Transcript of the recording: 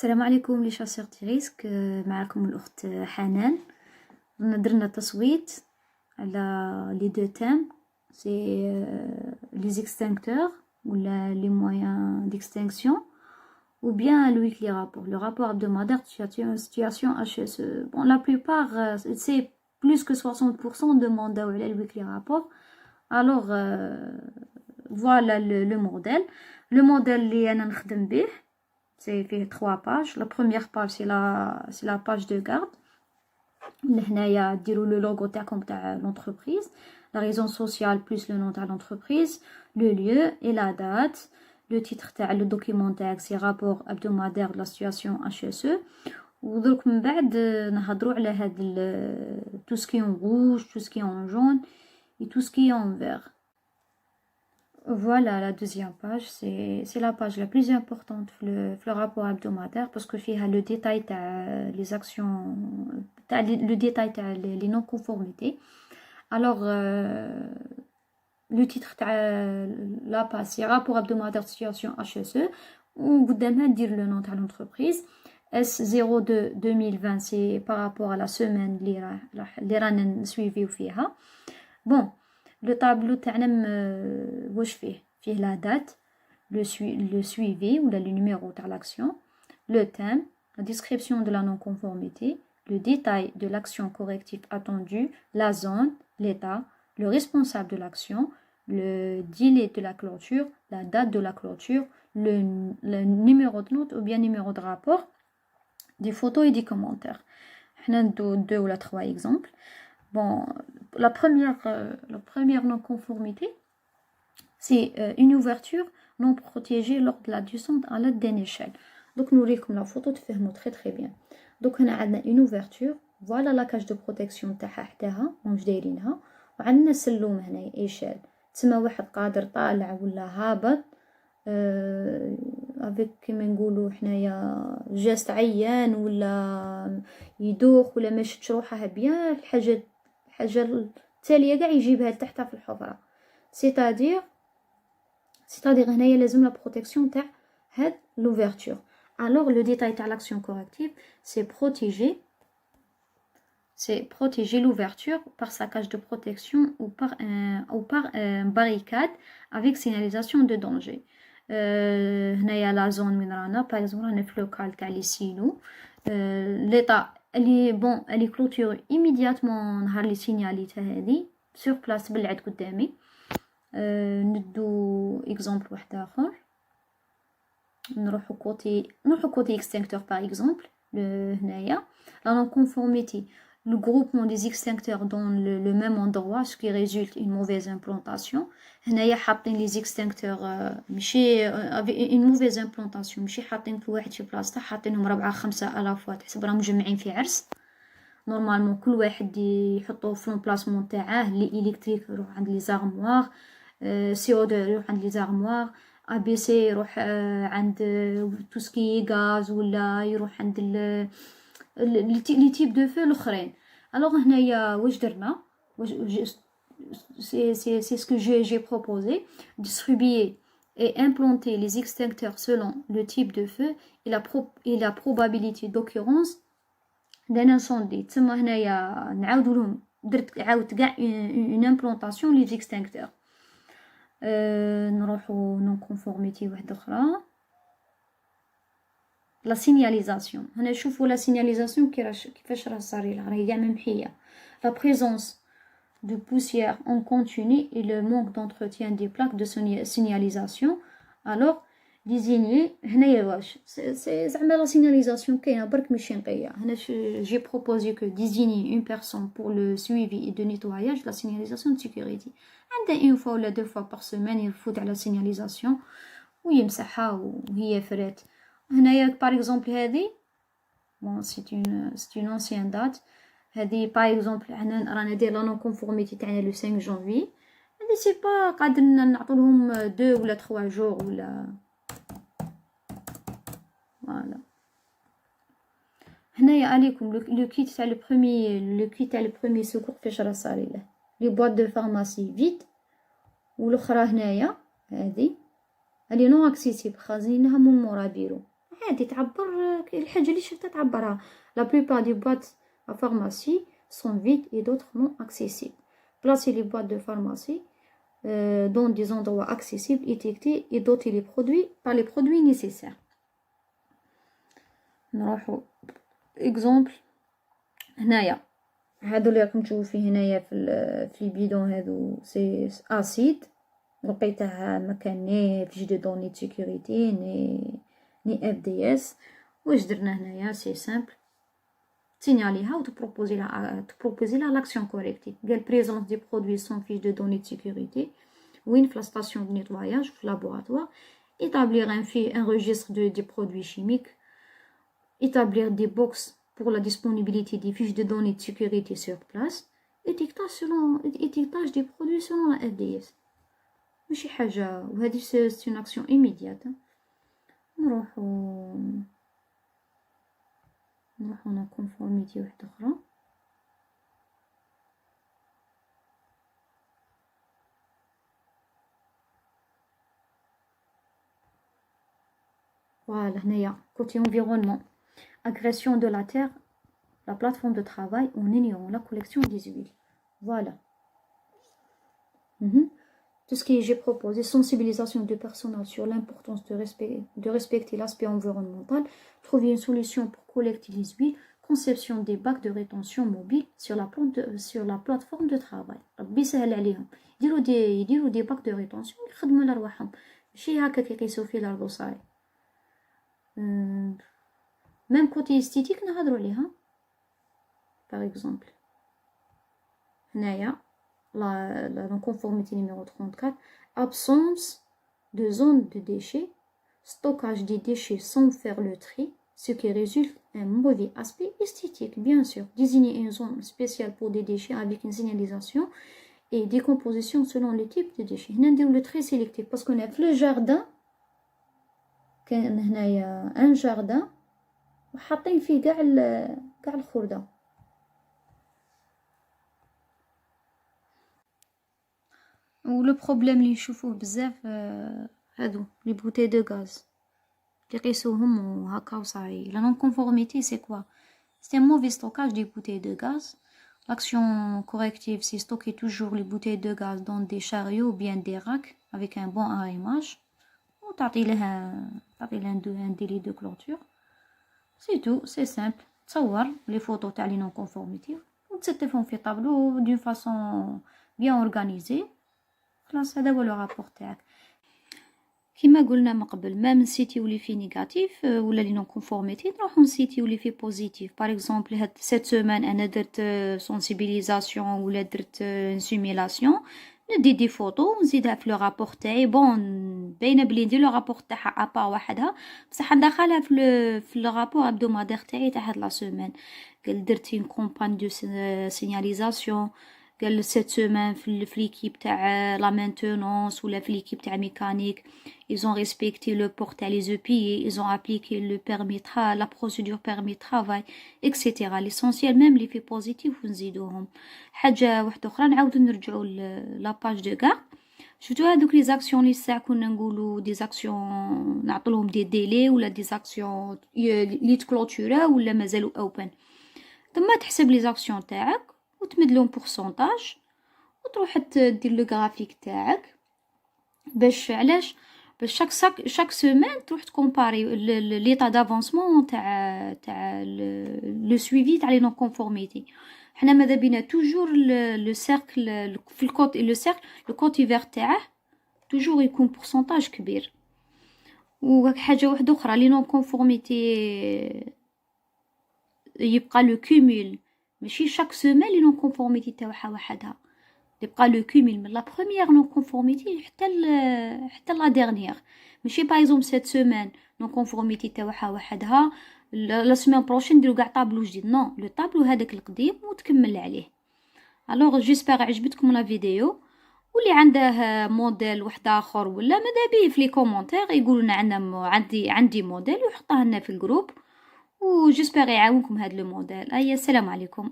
السلام عليكم لي شاسور تي ريسك. معكم الأخت حنان. درنا تصويت على لي دو تيم سي لي زيكستانكتور ولا لي مويان ديكستانكسيون ou bien le weekly rapport, le rapport hebdomadaire de situation HSE. Bon, la plupart, c'est plus que 60% demandent le weekly rapport. Alors, voilà le modèle. Le modèle, c'est fait 3 pages. La première page, c'est la page de garde. Là, le logo de l'entreprise, la raison sociale plus le nom de l'entreprise, le lieu et la date. Le titre le documentaire, c'est rapport hebdomadaire de la situation HSE. ودرك من بعد نهضروا على هاد tout ce qui est en rouge, tout ce qui est en jaune et tout ce qui est en vert. Voilà, la deuxième page, c'est la page la plus importante le rapport hebdomadaire parce que فيها le détail les actions, le détail les non-conformités. Alors, le titre de la page, c'est rapport hebdomadaire de situation HSE. Ou قدامها dire le nom de l'entreprise. S02 2020, c'est par rapport à la semaine اللي رانا نسويفيو فيها. Bon, le tableau تاعنا واش فيه la date, le suivi ou le numéro de l'action, le thème, la description de la non-conformité, le détail de l'action corrective attendue, la zone, l'état, le responsable de l'action, le délai de la clôture, la date de la clôture, le numéro de note ou bien numéro de rapport, des photos et des commentaires. On a 2 ou 3 exemples. Bon, la première non-conformité, c'est une ouverture non protégée lors de la descente à l'aide d'une échelle. Donc, nous avons la photo, تفهموا très très bien. Donc, on a une ouverture. Voilà la cage de protection تاعها حداها مش دايرينها. وعندنا سلوم هنا échelle. تسمى واحد قادر طالع ولا هابط avec كيما نقولوا حنايا جاست عيان ولا يدوخ ولا ما شدش روحها بيان الحاجه التاليه كاع يجيبها لتحت في الحفره. c'est-à-dire هنايا لازم لا بروتيكسيون تاع هاد l'ouverture. Alors le détail تاع l'action corrective, c'est protéger l'ouverture par sa cage de protection ou par un barricade avec signalisation de danger. هنايا la zone وين رانا par exemple رانا في لوكال تاع لي سيلو. l'état elle est clôturée immédiatement نهار لي سينياليت هذه sur place بالعد قدامي. ندو اكزامبل واحد اخر. نروحو كوتي extincteur par exemple. هنايا la non-conformité, le groupement des extincteurs dans le même endroit, ce qui résulte une mauvaise implantation. هنايا حاطين les extincteurs ماشي une mauvaise implantation, ماشي حاطين كل واحد في بلاصته، حاطينهم 4-5 ألافات تحسب راهم مجمعين في عرس. نورمالمون كل واحد يحطوه في البلاصمون تاعه. لي الكتريك يروح عند لي زارموار، CO2 يروح عند لي زارموار، ABC يروح عند تو سكي غاز ولا يروح عند لي تيب دو فو الاخرين. الوغ هنايا واش درنا c'est ce que j'ai proposé, distribuer et implanter les extincteurs selon le type de feu et la probabilité d'occurrence d'un incendie. تسمى هنايا نعاودوا لهم عاودت كاع une implantation les extincteurs. نروحوا non conformité واحده اخرى. لا سينياليزاسيون. هنا شوفوا لا سينياليزاسيون كيفاش راه صاريله راهي كاع ممحيه. لا بريزونس de poussière en continu et le manque d'entretien des plaques de signalisation. Alors désigner هنايا واش زعما لا سينياليزاسيون كاينه برك ماشي نقيه. هنا j'ai proposé que désigner une personne pour le suivi et de nettoyage la signalisation de sécurité. عندها une fois ولا 2 fois par semaine يفوت على signalisation ويمسحها وهي فرات. هنايا par exemple هذه bon c'est une ancienne date. هذه par exemple رانا ندير لا نون كونفورميتي تاعنا لو 5 جانفي. هذه سي با قادرين نعطوا لهم 2 ولا 3 جور ولا فوالا. هنايا عليكم لو كيت تاع لو بروميي سكور كيفاش راه صاري له. لي بواط دو فارماسي فيد والاخرى هنايا هذه اللي نو اكسيسيبل خازينها من مورا بيرو. عادي تعبر الحاجة اللي شفتها تعبرها. La plupart des boîtes à pharmacie sont vides et d'autres non accessibles. Placez les boîtes de pharmacie dans des endroits accessibles, étiquetés et dotez les produits par les produits nécessaires. نروحو exemple هنايا هادو اللي راكم تشوفوا فيه هنايا في البيدون هادو سي اسيد لقيته ما كان ني فيش دو دوني دو سيكوريتي ني اف دي اس. واش درنا هنايا سي سامبل تسيناليها و تبروبوزي لها لاكسيون كوريكتيف. قال بريزونس دي برودوي سون فيش دو دوني دو سيكوريتي وين في لا ستاسيون دو نيتواياج في لابوراتوار. établir un registre des produits chimiques, établir des boxes pour la disponibilité des fiches de données de sécurité sur place, étiquetage des produits selon la FDS. ماشي حاجة وهذه c'est une action immédiate. نروحو نا conformité واحدة أخرى. Voilà, هنايا côté environnement. Agression de la terre, la plateforme de travail en ignorant la collection des huiles. Voilà. Tout ce que j'ai proposé, sensibilisation du personnel sur l'importance de respecter l'aspect environnemental, trouver une solution pour collecter les huiles, conception des bacs de rétention mobiles sur la plateforme de travail. ربي يسهل عليهم يديروا دي باك دو ريتونسيون يخدموا على رواحهم ماشي هكا كيقيسوا في الارض وصاي. Même côté esthétique نهضروا عليها. Par exemple هنايا la non-conformité numéro 34, absence de zone de déchets, stockage des déchets sans faire le tri, ce qui résulte un mauvais aspect esthétique, bien sûr. Désigner une zone spéciale pour des déchets avec une signalisation et décomposition selon le type de déchets. Nous avons le tri sélectif parce qu'on a le jardin, كان هنايا un jardin وحاطين فيه كاع الخردة. ولو بروبليم اللي نشوفوه بزاف هادو لي بوتي دو غاز يقيسوهم وهكا وصاي. لا نون كونفورميتي سي كوا سي ان موفي ستوكاج دي بوتي دو غاز. l'action corrective c'est stocker toujours les bouteilles de gaz dans des chariots ou bien des racks avec un bon arrimage وتعطي لها un délai de clôture. c'est tout, c'est simple. تصور لي فوتو تاع لي نون كونفورميتي وتستفهم في طابلو دون فاصون bien organisée. خلاص هذا هو لو رابور تاعك. كيما قلنا من قبل ما نسيتيو لي في نيجاتيف ولا لي نون كونفورميتي نروحو نسيتيو لي في بوزيتيف. باغ اكزومبل هاد سيت سيمين انا درت سونسيبيليزاسيون ولا درت سيميلاسيون ندي دي فوتو ونزيدها في لو رابور تاعي. بون باينه بلي ندير لو رابور تاعها ابار وحدها بصح ندخلها في لو رابور ابدومادير تاعي تاع هاد لا سيمين. قال درت une campagne de signalisation. قال cette semaine في l'équipe تاع la maintenance ولا في l'équipe تاع mécanique ils ont respecté le port تاع les EPI, ils ont appliqué le permis la procédure permis de travail etc. l'essentiel même les faits positifs ونزيدوهم. حاجه واحده اخرى نعاودو نرجعوا لا باج دو غار. شفتوا هذوك لي زاكسيون لي ساعه كنا نقولوا دي زاكسيون نعطولهم دي ديلي ولا دي زاكسيون لي تكلوتورا ولا مازالوا اوبن. ثم تحسب لي زاكسيون تاعك وتمدلهم بورسونتاج وتروح دير لو غرافيك تاعك باش علاش باش شاك سيمين تروح تكومباري ليطا دافونسمون تاع لو سويفي تاع لي نون كونفورميتي. حنا ماذا بينا توجور لو سيركل في الكوت لو سيركل لو كوتي فير تاعه توجور يكون بورسونتاج كبير. وحاجه واحده اخرى لي نون كونفورميتي يبقى لو كومول ماشي شاك سيمين لي نون كونفورميتي تاعها وحدها يبقى لو كومول من لا بروميير نون كونفورميتي حتى لا ديرنيير. ماشي باغ اكزومبل سيت سيمين نون كونفورميتي تاعها وحدها لا سيمين بروشين نديرو كاع طابلو جديد. نو لو طابلو هذاك القديم وتكمل عليه. الوغ جيسبر عجبتكم لا فيديو. واللي عنده موديل واحد اخر ولا ماذا بيه في لي كومونتير يقولوا لنا عندي موديل ويحطوه لنا في الجروب وجيسبر يعاونكم هذا الموديل. السلام عليكم.